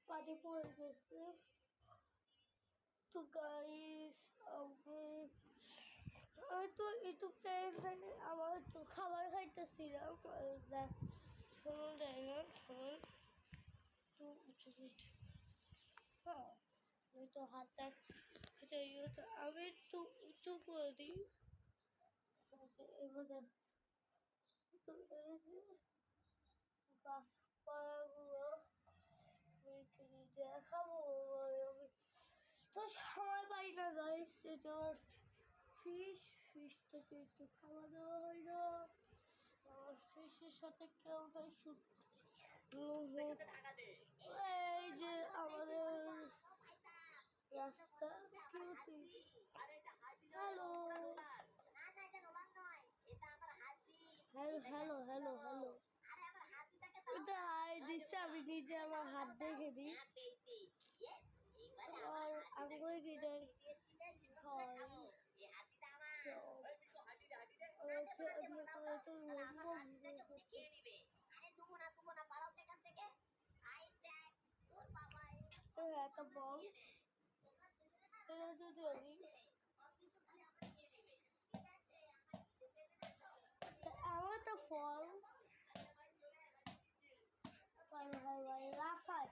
পানি পড়ে গেছে। তো গাইস আমি তো ইউটিউব চ্যানেল থেকে আমার তো খাবার খাইতেছিলাম, শোনো যায় না, শোন তো উঁচু হ্যাঁ আমি তো হাতটা আমি একটু উঁচু করে দিই। এবার তো এই যে গাছপালাগুলো দেখাবো, আমি তো সময় পাই না গাইস, এটা ফিশ থেকে একটু খাওয়া দাওয়া হয় না, আর ফিশের সাথে কেউ দেয় শুট। এই যে আমাদের রাস্তা cutie. Hello hello hello hello, এটা হাই দিচ্ছে, আমি নিজে আমার হাত দেখে দিই আর আঙ্গুল বিজয় হয়। একটা বল যদি আমি আমার একটা ফল লাফায়